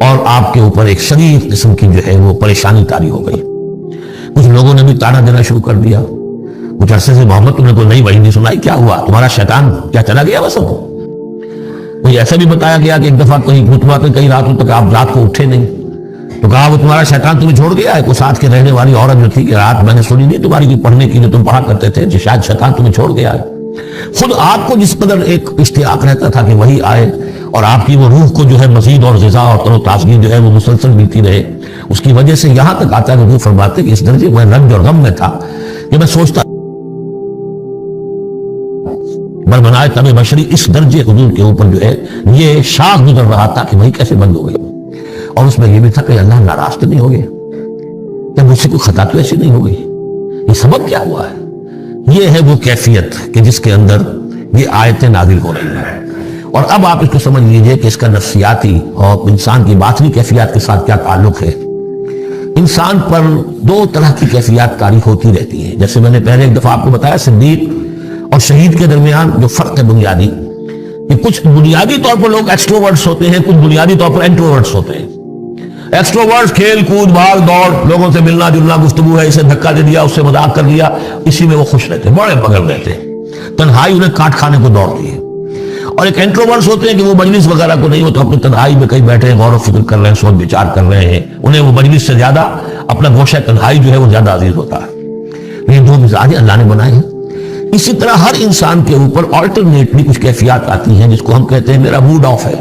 اور آپ کے اوپر ایک شدید قسم کی جو ہے وہ پریشانی طاری ہو گئی. کچھ لوگوں نے بھی تانا دینا شروع کر دیا. کچھ عرصے سے محمد تم نے کوئی نئی وحی نہیں سنائی, کیا ہوا تمہارا شیطان کیا چلا گیا بس؟ کوئی ایسا بھی بتایا گیا کہ ایک دفعہ کہیں خطبہ پہ کئی راتوں تک آپ رات کو اٹھے نہیں, تو کہا وہ تمہارا شیطان تمہیں چھوڑ گیا ہے. کوئی ساتھ کے رہنے والی عورت جو تھی کہ رات میں نے سنی نہیں تمہاری کی پڑھنے کی جو تم پڑھا کرتے تھے, شاید شیطان تمہیں چھوڑ گیا ہے. خود آپ کو جس قدر ایک اشتیاق رہتا تھا کہ وہی آئے اور آپ کی وہ روح کو جو ہے مزید اور غذا اور تر و تازگی جو ہے وہ مسلسل ملتی رہے, اس کی وجہ سے یہاں تک آتا ہے کہ وہ فرماتے کہ اس درجے میں رنج اور غم میں تھا کہ میں سوچتا برمنائے تب بشری اس درجے حضور کے اوپر جو ہے یہ شاخ گزر رہا تھا کہ وہی کیسے بند ہو گئی. اور اس میں یہ بھی تھا کہ اللہ ناراض تو نہیں ہو گیا, کہ مجھ سے کوئی خطا تو ایسی نہیں ہو گئی, یہ سبب کیا ہوا ہے؟ یہ ہے وہ کیفیت کہ جس کے اندر یہ آیتیں نازل ہو رہی ہیں. اور اب آپ اس کو سمجھ لیجئے کہ اس کا نفسیاتی اور انسان کی باطنی کیفیات کے ساتھ کیا تعلق ہے. انسان پر دو طرح کی کیفیات طاری ہوتی رہتی ہیں. جیسے میں نے پہلے ایک دفعہ آپ کو بتایا صدیق اور شہید کے درمیان جو فرق ہے بنیادی, کہ کچھ بنیادی طور پر لوگ ایکسٹروورٹس ہوتے ہیں, کچھ بنیادی طور پر انٹروورٹس ہوتے ہیں. ایکسٹروورٹس کھیل کود بھاگ دوڑ, لوگوں سے ملنا جلنا, گفتگو ہے, اسے دھکا دے دیا, اس سے مذاق کر لیا, اسی میں وہ خوش رہتے, بڑے مگن رہتے. تنہائی انہیں کاٹ کھانے کو دوڑتی ہے. اور ایک انٹروورٹس ہوتے ہیں کہ وہ مجلس وغیرہ کو نہیں, وہ تو اپنی تنہائی میں کہیں بیٹھے غور و فکر کر رہے ہیں, سوچ بچار کر رہے ہیں, انہیں وہ مجلس سے زیادہ اپنا گوشہ تنہائی جو ہے وہ زیادہ عزیز ہوتا ہے. یہ دو مزاج اللہ نے بنائے ہیں. اسی طرح ہر انسان کے اوپر آلٹرنیٹلی کچھ کیفیات آتی ہیں جس کو ہم کہتے ہیں میرا موڈ آف ہے.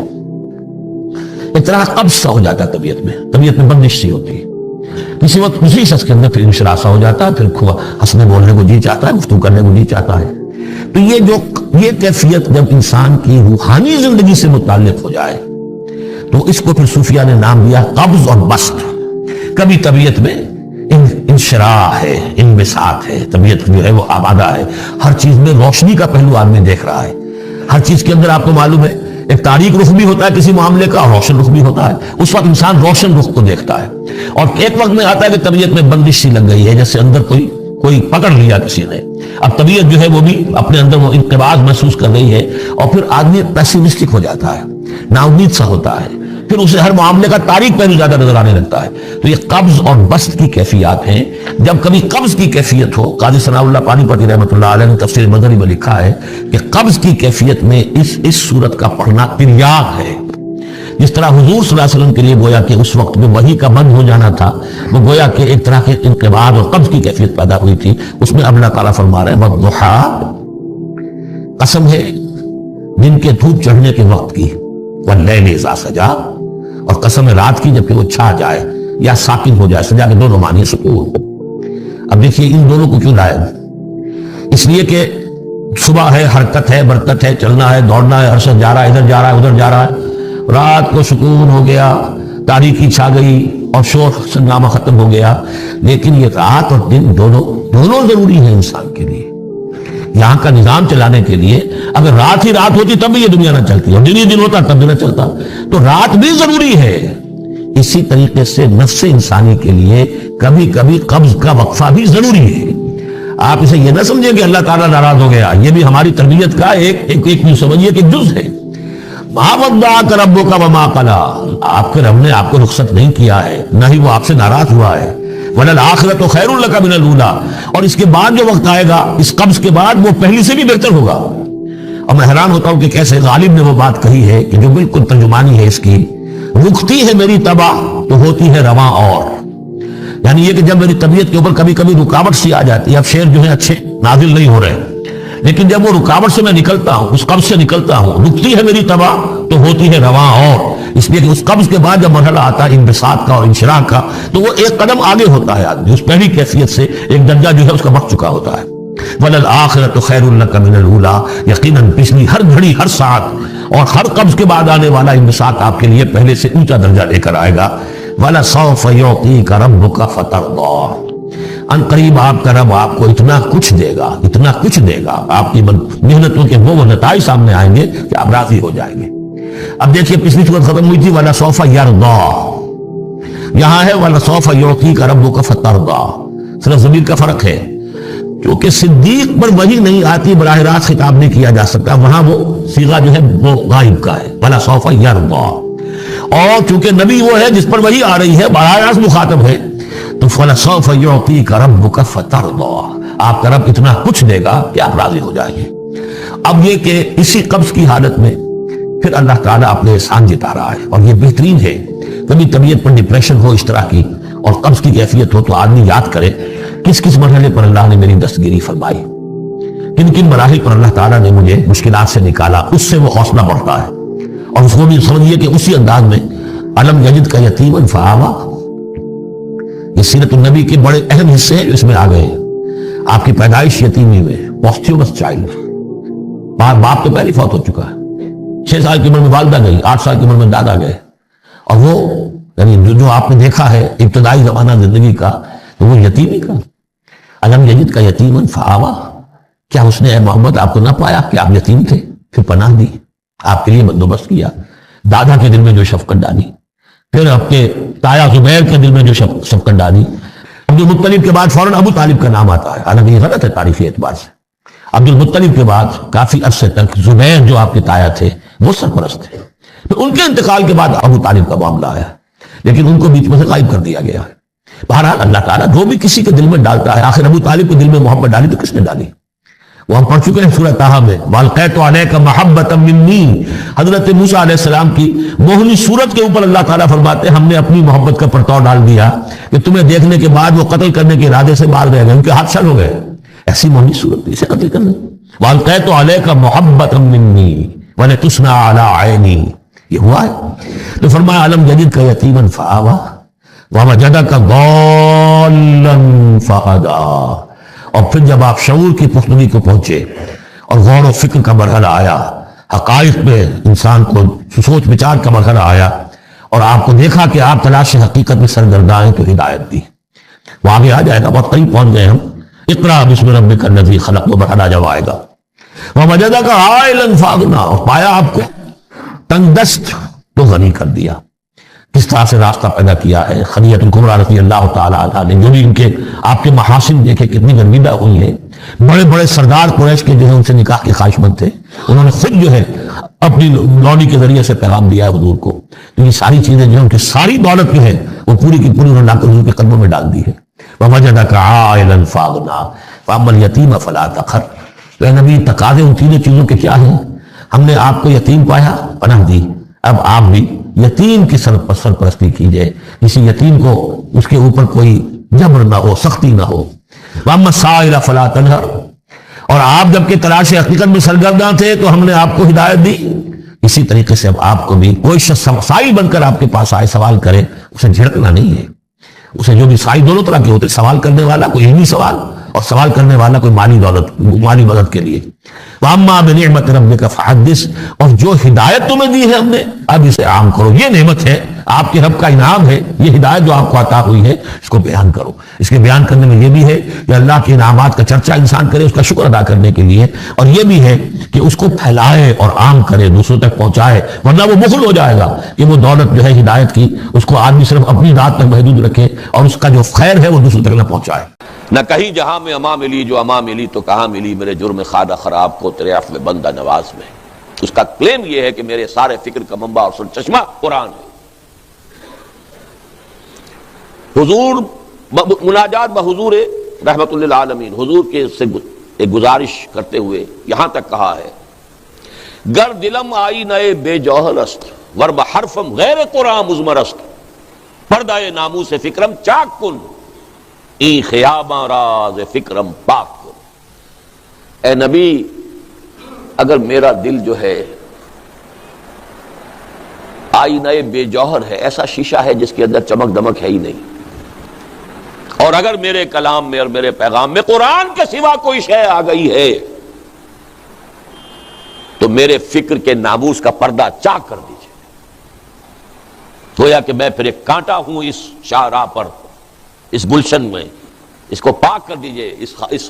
ایک طرح قبض سا ہو جاتا ہے طبیعت میں بندش سی ہوتی ہے. کسی وقت اسی شخص کے اندر پھر انشراح سا ہو جاتا ہے, پھر ہنسنے بولنے کو جی چاہتا ہے, گفتگو کرنے کو جی چاہتا ہے. تو یہ کیفیت جب انسان کی روحانی زندگی سے متعلق ہو جائے تو اس کو پھر صوفیہ نے نام دیا قبض اور بسط. کبھی طبیعت میں انشراح ہے, انبساط ہے, طبیعت جو ہے وہ آبادہ ہے, ہر چیز میں روشنی کا پہلو آدمی دیکھ رہا ہے. ہر چیز کے اندر آپ کو معلوم ہے ایک تاریک رخ بھی ہوتا ہے کسی معاملے کا, اور روشن رخ بھی ہوتا ہے. اس وقت انسان روشن رخ کو دیکھتا ہے. اور ایک وقت میں آتا ہے کہ طبیعت میں بندش سی لگ گئی ہے, جیسے اندر کوئی پکڑ لیا کسی نے. اب طبیعت جو ہے وہ بھی اپنے اندر وہ انقباض محسوس کر رہی ہے, اور پھر آدمی پیسیمسٹک ہو جاتا ہے, نا امید سا ہوتا ہے, پھر اسے ہر معاملے کا تاریک پہلو زیادہ نظر آنے لگتا ہے. تو یہ قبض اور بسط کی کیفیات ہیں. جب کبھی قبض کی کیفیت ہو, قاضی ثناء اللہ پانی پتی رحمۃ اللہ علیہ نے تفسیر مظہری میں لکھا ہے کہ قبض کی کیفیت میں اس صورت کا پڑھنا تریاق ہے. جس طرح حضور صلی اللہ علیہ وسلم کے لیے گویا کہ اس وقت میں وحی کا بند ہو جانا تھا, وہ گویا کہ ایک طرح کے انقباض اور قبض کی کیفیت پیدا ہوئی تھی. اس میں اب اللہ تعالیٰ فرما رہے ہیں والضحیٰ, قسم ہے دن کے دھوپ چڑھنے کے وقت کی, واللیل اذا سجا, اور قسم ہے رات کی جبکہ وہ چھا جائے یا ساکن ہو جائے. سجا کے دونوں معنی سکون. اب دیکھیے ان دونوں کو کیوں لائے؟ اس لیے کہ صبح ہے, حرکت ہے, برکت ہے, چلنا ہے, دوڑنا ہے, ہر شخص جا رہا ہے, ادھر جا رہا ہے, ادھر جا رہا ہے. رات کو سکون ہو گیا, تاریکی چھا گئی اور شور سنگامہ ختم ہو گیا. لیکن یہ رات اور دن دونوں ضروری ہیں انسان کے لیے. یہاں کا نظام چلانے کے لیے اگر رات ہی رات ہوتی تب بھی یہ دنیا نہ چلتی, اور دن ہی دن ہوتا تب بھی نہ چلتا. تو رات بھی ضروری ہے. اسی طریقے سے نفس انسانی کے لیے کبھی کبھی قبض کا وقفہ بھی ضروری ہے. آپ اسے یہ نہ سمجھیں کہ اللہ تعالیٰ ناراض ہو گیا, یہ بھی ہماری تربیت کا ایک سمجھیے کہ جز ہے. ما ودعک ربک وما قلی, آپ کے رب نے آپ کو رخصت نہیں کیا ہے, نہ ہی وہ آپ سے ناراض ہوا ہے. وَلَلْآخِرَةُ خَيْرٌ لَكَ مِنَ الْأُولَىٰ, اور اس کے بعد جو وقت آئے گا اس قبض کے بعد وہ پہلی سے بھی بہتر ہوگا. اور میں حیران ہوتا ہوں کہ کیسے غالب نے وہ بات کہی ہے کہ جو بالکل ترجمانی ہے اس کی, رکتی ہے میری تباہ تو ہوتی ہے رواں اور. یعنی یہ کہ جب میری طبیعت کے اوپر کبھی کبھی رکاوٹ سی آ جاتی ہے, اب شعر جو ہے اچھے نازل نہیں ہو رہے, لیکن جب وہ رکاوٹ سے میں نکلتا ہوں, اس قبض سے نکلتا ہوں, رکتی ہے میری تباہ تو ہوتی ہے رواں اور. اس لیے کہ اس قبض کے بعد جب مرحلہ آتا ہے انبساط کا اور انشراح کا, تو وہ ایک قدم آگے ہوتا ہے آدمی, اس پہلی کیفیت سے ایک درجہ جو ہے اس کا بڑھ چکا ہوتا ہے. وَلَلْآخِرَةُ خَيْرٌ لَكَ مِنَ الْأُولَىٰ, یقیناً پچھلی ہر گھڑی, ہر ساتھ اور ہر قبض کے بعد آنے والا انبساط آپ کے لیے پہلے سے اونچا درجہ لے کر آئے گا. وَلَسَوْفَ يُعْطِيكَ رَبُّكَ فَتَرْضَىٰ, ان قریب آپ کا رب آپ کو اتنا کچھ دے گا, اتنا کچھ دے گا, آپ کی محنتوں کے وہ نتائج سامنے آئیں گے کہ آپ راضی ہو جائیں گے. اب دیکھیے پچھلی صورت ختم ہوئی تھی وَلَسَوْفَ يَرْضَىٰ, یہاں ہے وَلَسَوْفَ يُعْطِيكَ رَبُّكَ فَتَرْضَىٰ. صرف ضمیر کا فرق ہے, کیونکہ صدیق پر وہی نہیں آتی, براہ راست خطاب نہیں کیا جا سکتا, وہاں وہ صیغہ جو ہے وہ غائب کا ہے, وَلَسَوْفَ يَرْضَىٰ. اور چونکہ نبی وہ ہے جس پر وہی آ رہی ہے، براہ راست مخاطب ہے، تو فَلَسَوْفَ يُعْطِيكَ رَبُّكَ فَتَرْضَىٰ، آپ کا رب اتنا کچھ دے گا کہ آپ راضی ہو جائیں گے۔ اب یہ کہ اسی قبض کی حالت میں پھر اللہ تعالیٰ اپنے احسان جتا رہا ہے، اور یہ بہترین ہے۔ کبھی طبیعت پر ڈپریشن ہو اس طرح کی اور قبض کی کیفیت ہو تو آدمی یاد کرے کس کس مرحلے پر اللہ نے میری دستگیری فرمائی، کن کن مراحل پر اللہ تعالیٰ نے مجھے مشکلات سے نکالا، اس سے وہ حوصلہ بڑھتا ہے۔ اور اس کو بھی سمجھیے کہ اسی انداز میں علم یجد کا یتیما فآویٰ، یہ سیرت النبی کے بڑے اہم حصے ہیں جو اس میں آ گئے ہیں۔ آپ کی پیدائش یتیمی میں، پوسٹیومس چائلڈ، باپ تو پہلے فوت ہو چکا ہے، 6 سال کی عمر میں والدہ گئی، 8 سال کی عمر میں دادا گئے، اور وہ یعنی جو آپ نے دیکھا ہے ابتدائی زمانہ زندگی کا، تو وہ یتیمی کا۔ علم یجد کا یتیما فآویٰ، کیا اس نے اے محمد آپ کو نہ پایا کہ آپ یتیم تھے، پھر پناہ دی، آپ کے لیے بندوبست کیا، دادا کے دل میں جو شفقت ڈالی، پھر اپنے تایا زبیر کے دل میں جو شفقت ڈالی۔ عبد المطلب کے بعد فوراً ابو طالب کا نام آتا ہے، حالانکہ یہ غلط ہے تاریخی اعتبار سے۔ عبد المطلب کے بعد کافی عرصے تک زبیر جو آپ کے تایا تھے وہ سرپرست تھے، پھر ان کے انتقال کے بعد ابو طالب کا معاملہ آیا، لیکن ان کو بیچ میں سے غائب کر دیا گیا ہے۔ بہرحال اللہ تعالیٰ جو بھی کسی کے دل میں ڈالتا ہے، آخر ابو طالب کے دل میں محبت ڈالی تو کس نے ڈالی؟ وہ ہم پڑھ چکے ہیں سورہ طٰہٰ میں، وَأَلْقَيْتُ عَلَيْكَ مَحَبَّةً مِّنِّي، حضرت موسیٰ علیہ السلام کی موہنی صورت کے اوپر اللہ تعالیٰ فرماتے ہیں ہم نے اپنی محبت کا پرتو ڈال دیا کہ تمہیں دیکھنے کے بعد وہ قتل کرنے کے ارادے سے باہر رہ گئے، ان کے ہاتھ شل ہو گئے، ایسی موہنی صورت اسے قتل کرنے۔ وَأَلْقَيْتُ عَلَيْكَ مَحَبَّةً مِّنِّي وَلِتُصْنَعَ عَلَىٰ عَيْنِي، یہ ہوا ہے۔ تو فرمایا علم یجدک یتیما فآویٰ ووجدک ضالا فہدیٰ، اور پھر جب آپ شعور کی پختگی کو پہنچے اور غور و فکر کا مرحلہ آیا، حقائق میں انسان کو سوچ بچار کا مرحلہ آیا، اور آپ کو دیکھا کہ آپ تلاش حقیقت میں سرگرداں ہیں، تو ہدایت دی۔ وہ آگے آ جائے گا، بہت قریب پہنچ گئے ہم، اقرأ بسم ربک الذی خلق، وہ مرحلہ جب آئے گا۔ ووجدک عائلا فاغنیٰ، اور پایا آپ کو تنگ دست تو غنی کر دیا۔ کس طرح سے راستہ پیدا کیا ہے خدیجہ الکبریٰ رضی اللہ تعالیٰ عنہا نے، جو بھی ان کے آپ کے محاسن دیکھے کتنی گرمیدہ ہوئی ہیں۔ بڑے بڑے سردار قریش کے جو ہے ان سے نکاح کے خواہش مند تھے، انہوں نے خود جو ہے اپنی لونی کے ذریعے سے پیغام دیا ہے حضور کو، تو یہ ساری چیزیں جو ہے ان کی ساری دولت جو ہے وہ پوری کی پوری انہوں نے لا کر حضور کے قدموں میں ڈال دی ہے۔ وَوَجَدَكَ عَائِلًا فَأَغْنَىٰ فَأَمَّا الْيَتِيمَ فَلَا تَقْهَرْ، تو اے نبی تقاضے ان تینوں چیزوں کے کیا ہیں؟ ہم نے آپ کو یتیم پایا، پناہ دی، اب آپ بھی یتیم کی سرپرستی کیجئے، کسی یتیم کو اس کے اوپر کوئی جبر نہ ہو، سختی نہ ہو۔ وَأَمَّا السَّائِلَ فَلَا تَنْهَرْ، اور آپ جب کہ تلاش حقیقت میں سرگرداں تھے تو ہم نے آپ کو ہدایت دی، اسی طریقے سے اب آپ کو بھی کوئی شخص سائل بن کر آپ کے پاس آئے سوال کرے، اسے جھڑکنا نہیں ہے۔ اسے جو بھی سائل دونوں طرح کے ہوتے، سوال کرنے والا کوئی علمی سوال اور سوال کرنے والا کوئی مالی دولت، مالی مدد کے لیے۔ وَأَمَّا بِنِعْمَةِ رَبِّكَ فَحَدِّثْ، اور جو ہدایت تمہیں دی ہے ہم نے اب اسے عام کرو، یہ نعمت ہے، آپ کے رب کا انعام ہے، یہ ہدایت جو آپ کو عطا ہوئی ہے اس کو بیان کرو۔ اس کے بیان کرنے میں یہ بھی ہے کہ اللہ کے انعامات کا چرچا انسان کرے اس کا شکر ادا کرنے کے لیے، اور یہ بھی ہے کہ اس کو پھیلائے اور عام کرے، دوسروں تک پہنچائے، ورنہ وہ بخل ہو جائے گا کہ وہ دولت جو ہے ہدایت کی اس کو آدمی صرف اپنی ذات تک محدود رکھے اور اس کا جو خیر ہے وہ دوسروں تک نہ پہنچائے۔ نہ کہیں جہاں میں اما ملی، جو اما ملی تو کہاں ملی، میرے جرم خانہ خراب کو تیرے عفو بندہ نواز میں۔ اس کا کلیم یہ ہے کہ میرے سارے فکر کا منبع اور سرچشمہ قرآن ہے۔ حضور مناجات بحضور رحمت للعالمین، حضور کے سے ایک گزارش کرتے ہوئے یہاں تک کہا ہے، گر دلم آئی نئے بے جوہر است، ور بحرفم غیر قرآن مزمر است، پردہ ناموس فکرم چاک کن، ای خیاباں راز فکرم پاک کن۔ اے نبی، اگر میرا دل جو ہے آئینہ بے جوہر ہے، ایسا شیشہ ہے جس کے اندر چمک دمک ہے ہی نہیں، اور اگر میرے کلام میں اور میرے پیغام میں قرآن کے سوا کوئی شے آ گئی ہے تو میرے فکر کے ناموس کا پردہ چاک کر دیجئے، گویا کہ میں پھر ایک کانٹا ہوں اس شاہراہ پر، اس گلشن میں، اس کو پاک کر دیجئے، اس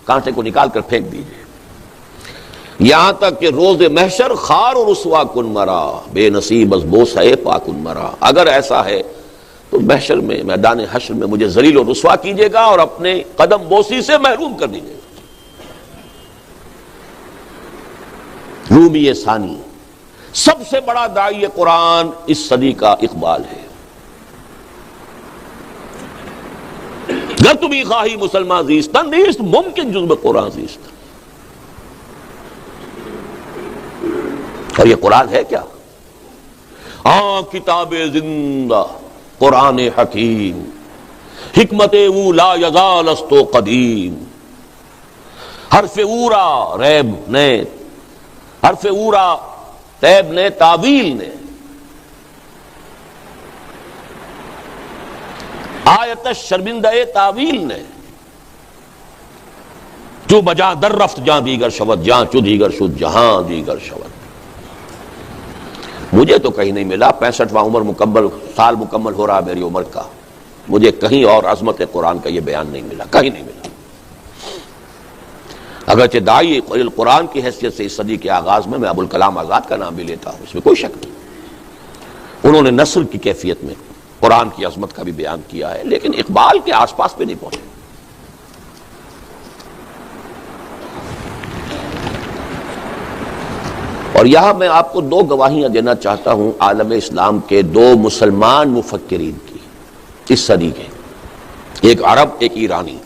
کانٹے کو نکال کر پھینک دیجئے، یہاں تک کہ روز محشر خار و رسوا کن مرا، بے نصیب از بوسہ پا کن مرا۔ اگر ایسا ہے تو محشر میں، میدان حشر میں مجھے ذلیل و رسوا کیجئے گا اور اپنے قدم بوسی سے محروم کر دیجئے گا۔ رومی ثانی سب سے بڑا داعی قرآن اس صدی کا اقبال ہے. گر تمہیں خواہی مسلمان زیستن نیست ممکن جزب قرآن زیستن. اور یہ قرآن ہے کیا؟ کتاب زندہ قرآن حکیم حکمت او لا یزال است و قدیم. حرف اورا ریب نے، حرف اورا تیب نے، تعویل نے، آیت شرمندہ تعویل نے، جو بجا در رفت جہاں دیگر شود جہاں چو دیگر شد جہاں دیگر شود. مجھے تو کہیں نہیں ملا. 65واں سال مکمل ہو رہا میری عمر کا، مجھے کہیں اور عظمت قرآن کا یہ بیان نہیں ملا، کہیں نہیں ملا. اگرچہ داعی قرآن کی حیثیت سے اس صدی کے آغاز میں ابوالکلام آزاد کا نام بھی لیتا ہوں، اس میں کوئی شک نہیں. انہوں نے نثر کی کیفیت میں قرآن کی عظمت کا بھی بیان کیا ہے، لیکن اقبال کے آس پاس پہ نہیں پہنچے. اور یہاں میں آپ کو دو گواہیاں دینا چاہتا ہوں عالم اسلام کے دو مسلمان مفکرین کی اس صدی کے، ایک عرب ایک ایرانی.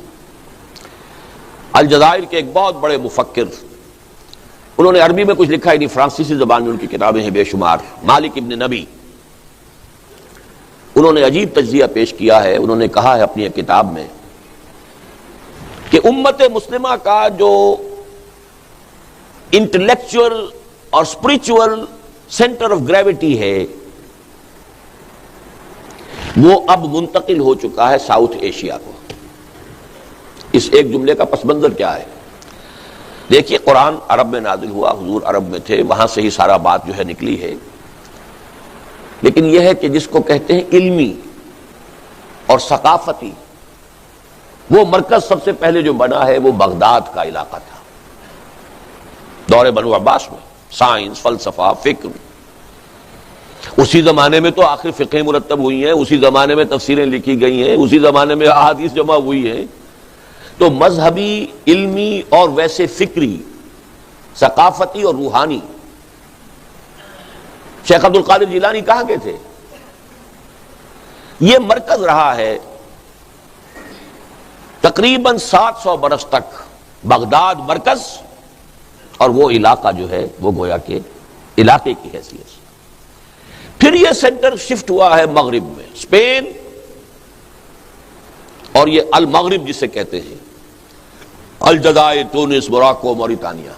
الجزائر کے ایک بہت بڑے مفکر، انہوں نے عربی میں کچھ لکھا ہی نہیں، فرانسیسی زبان میں ان کی کتابیں ہیں بے شمار. مالک ابن نبی، انہوں نے عجیب تجزیہ پیش کیا ہے. انہوں نے کہا ہے اپنی ایک کتاب میں کہ امت مسلمہ کا جو انٹلیکچوئل اور اسپرچول سینٹر آف گریوٹی ہے وہ اب منتقل ہو چکا ہے ساؤتھ ایشیا کو. اس ایک جملے کا پس منظر کیا ہے؟ دیکھیے، قرآن عرب میں نازل ہوا، حضور عرب میں تھے، وہاں سے ہی سارا بات جو ہے نکلی ہے. لیکن یہ ہے کہ جس کو کہتے ہیں علمی اور ثقافتی، وہ مرکز سب سے پہلے جو بنا ہے وہ بغداد کا علاقہ تھا دور بنو عباس میں. سائنس، فلسفہ، فکر، اسی زمانے میں تو آخر فقہیں مرتب ہوئی ہیں، اسی زمانے میں تفسیریں لکھی گئی ہیں، اسی زمانے میں احادیث جمع ہوئی ہیں. تو مذہبی، علمی اور ویسے فکری، ثقافتی اور روحانی. شیخ عبد القادر جیلانی کہاں کے تھے؟ یہ مرکز رہا ہے تقریباً 700 برس تک. بغداد مرکز اور وہ علاقہ جو ہے وہ گویا کہ علاقے کی حیثیت سے. پھر یہ سینٹر شفٹ ہوا ہے مغرب میں، اسپین اور یہ المغرب جسے کہتے ہیں، الجزائر، تونس، موراکو، موریتانیہ.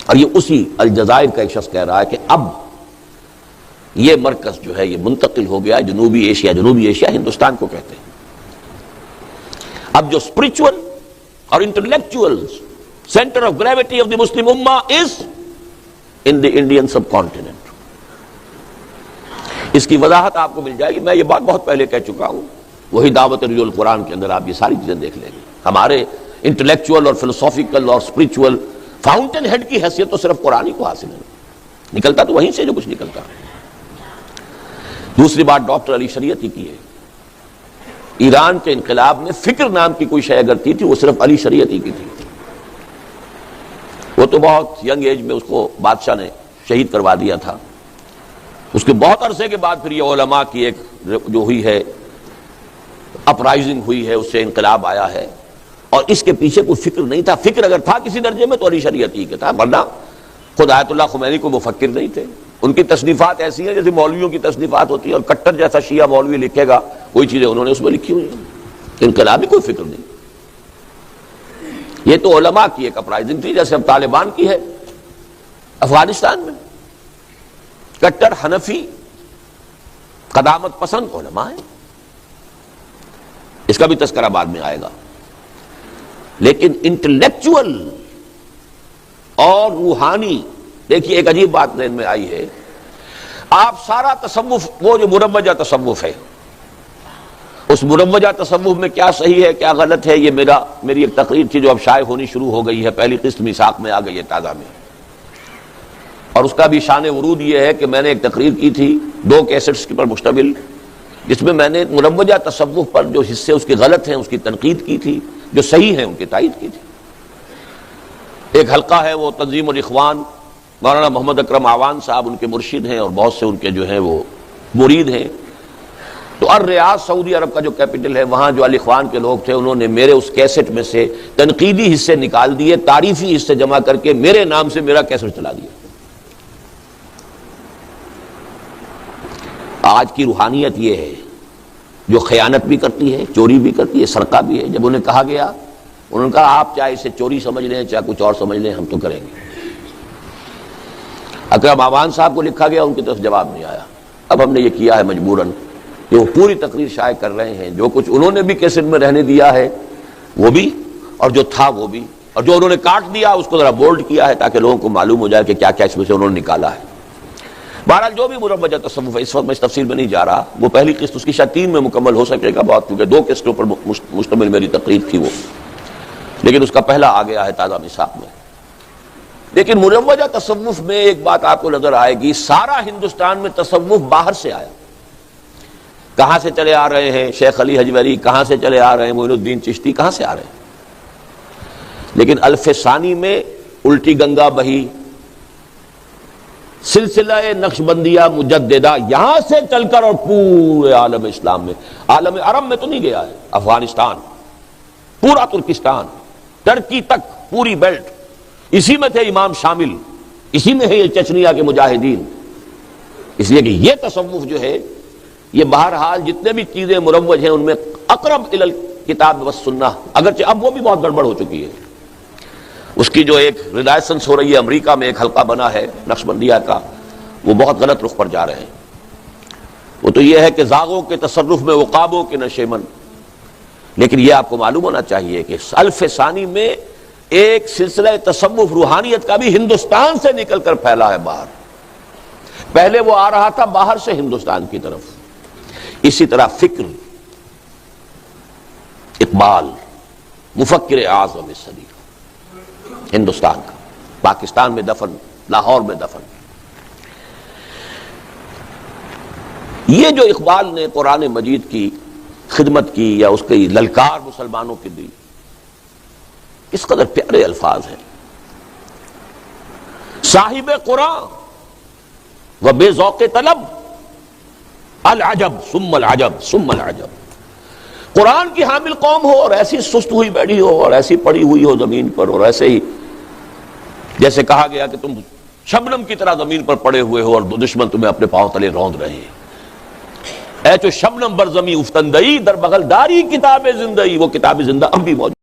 اور یہ اسی الجزائر کا ایک شخص کہہ رہا ہے کہ اب یہ مرکز جو ہے یہ منتقل ہو گیا جنوبی ایشیا. جنوبی ایشیا ہندوستان کو کہتے ہیں. اب جو اسپرچول اور intellectual centre of gravity of the Muslim ummah is in the Indian sub continent. اس کی وضاحت آپ کو مل جائے گی. میں یہ بات بہت پہلے کہہ چکا ہوں، وہی دعوت رجوع القرآن کے اندر آپ یہ ساری چیزیں دیکھ لیں گے. ہمارے انٹلیکچوئل اور فلسافیکل اور اسپرچول فاؤنٹین ہیڈ کی حیثیت تو صرف قرآن ہی کو حاصل ہے، نکلتا تو وہیں سے جو کچھ نکلتا. دوسری بات ڈاکٹر علی شریعتی کی ہے. ایران کے انقلاب میں فکر نام کی کوئی شے اگر تھی وہ صرف علی شریعتی کی تھی. وہ تو بہت ینگ ایج میں اس کو بادشاہ نے شہید کروا دیا تھا. اس کے بہت عرصے کے بعد پھر یہ علماء کی ایک جو ہوئی ہے اپرائزنگ ہوئی ہے، اس سے انقلاب آیا ہے. اور اس کے پیچھے کوئی فکر نہیں تھا. فکر اگر تھا کسی درجے میں تو علی شریعتی کے تھا، ورنہ خود آیت اللہ خمینی کو مفکر نہیں تھے. ان کی تصنیفات ایسی ہیں جیسے مولویوں کی تصنیفات ہوتی ہیں، اور کٹر جیسا شیعہ مولوی لکھے گا کوئی چیزیں انہوں نے اس میں لکھی ہوئی ہیں. انقلابی کوئی فکر نہیں. یہ تو علماء کی ایک اپرائزنگ تھی، جیسے اب طالبان کی ہے افغانستان میں. کٹر حنفی قدامت پسند علماء ہیں، اس کا بھی تذکرہ بعد میں آئے گا. لیکن انٹلیکچوئل اور روحانی، دیکھیے ایک عجیب بات ذہن میں آئی ہے. آپ سارا تصوف، وہ جو مروجہ تصوف ہے، اس مروجہ تصوف میں کیا صحیح ہے کیا غلط ہے، یہ میری ایک تقریر تھی جو اب شائع ہونی شروع ہو گئی ہے. پہلی قسط میثاق میں آ گئی ہے تازہ میں. اور اس کا بھی شان ورود یہ ہے کہ میں نے ایک تقریر کی تھی 2 کیسٹس پر مشتمل، جس میں میں نے مروجہ تصوف پر جو حصے اس کے غلط ہیں اس کی تنقید کی تھی، جو صحیح ہیں ان کی تائید کی تھی. ایک حلقہ ہے وہ تنظیم الاخوان مولانا محمد اکرم آوان صاحب ان کے مرشد ہیں اور بہت سے ان کے جو ہیں وہ مرید ہیں. تو الریاض سعودی عرب کا جو کیپٹل ہے وہاں جو الاخوان کے لوگ تھے انہوں نے میرے اس کیسٹ میں سے تنقیدی حصے نکال دیے, تعریفی حصے جمع کر کے میرے نام سے میرا کیسٹ چلا دیا. آج کی روحانیت یہ ہے جو خیانت بھی کرتی ہے, چوری بھی کرتی ہے, سرقہ بھی ہے. جب انہیں کہا گیا, انہوں نے کہا آپ چاہے اسے چوری سمجھ لیں چاہے کچھ اور سمجھ لیں, ہم تو کریں گے. اکرم آوان صاحب کو لکھا گیا, ان کی طرف جواب نہیں آیا. اب ہم نے یہ کیا ہے مجبوراً کہ وہ پوری تقریر شائع کر رہے ہیں, جو کچھ انہوں نے بھی کیسٹ میں رہنے دیا ہے وہ بھی, اور جو تھا وہ بھی, اور جو انہوں نے کاٹ دیا اس کو ذرا بولڈ کیا ہے تاکہ لوگوں کو معلوم ہو جائے کہ کیا کیا اس میں سے انہوں نے نکالا ہے. بہرحال جو بھی مروجہ تصوف ہے, اس وقت میں اس تفصیل میں نہیں جا رہا, وہ پہلی قسط اس کی شاید 3 میں مکمل ہو سکے گا بہت, کیونکہ 2 قسطوں پر مشتمل میری تقریر تھی وہ, لیکن اس کا پہلا آ گیا ہے تازہ مساق میں. لیکن مروجہ تصوف میں ایک بات آپ کو نظر آئے گی, سارا ہندوستان میں تصوف باہر سے آیا. کہاں سے چلے آ رہے ہیں شیخ علی حجویری, کہاں سے چلے آ رہے ہیں معین الدین چشتی, کہاں سے آ رہے ہیں. لیکن الف ثانی میں الٹی گنگا بہی, سلسلہ نقشبندیہ مجددہ یہاں سے چل کر اور پورے عالم اسلام میں, عالم عرب میں تو نہیں گیا ہے, افغانستان, پورا ترکستان, ترکی تک پوری بیلٹ, اسی میں تھے امام شامل, اسی میں ہے یہ چچنیا کے مجاہدین. اس لیے کہ یہ تصوف جو ہے یہ بہرحال جتنے بھی چیزیں مروج ہیں ان میں اقرب الی الکتاب والسنہ, اگرچہ اب وہ بھی بہت گڑبڑ ہو چکی ہے. اس کی جو ایک ریلائسنس ہو رہی ہے, امریکہ میں ایک حلقہ بنا ہے نقشبندیہ کا, وہ بہت غلط رخ پر جا رہے ہیں. وہ تو یہ ہے کہ زاغوں کے تصرف میں عقابوں کے نشیمن. لیکن یہ آپ کو معلوم ہونا چاہیے کہ الف ثانی میں ایک سلسلہ تصوف روحانیت کا بھی ہندوستان سے نکل کر پھیلا ہے باہر. پہلے وہ آ رہا تھا باہر سے ہندوستان کی طرف. اسی طرح فکر, اقبال مفکر اعظم صدی ہندوستان کا, پاکستان میں دفن, لاہور میں دفن. یہ جو اقبال نے قرآن مجید کی خدمت کی یا اس کی للکار مسلمانوں کی دی, اس قدر پیارے الفاظ ہیں. صاحب قرآن و بے ذوق طلب, العجب ثم العجب ثم العجب. قرآن کی حامل قوم ہو اور ایسی سست ہوئی بیٹھی ہو اور ایسی پڑی ہوئی ہو زمین پر, اور ایسے ہی جیسے کہا گیا کہ تم شبنم کی طرح زمین پر پڑے ہوئے ہو اور دشمن تمہیں اپنے پاؤں تلے روند رہے ہیں. اے چو شبنم بر زمیں افتندئی, در بغل داری کتاب زندئی, وہ کتاب زندہ اب بھی موجود.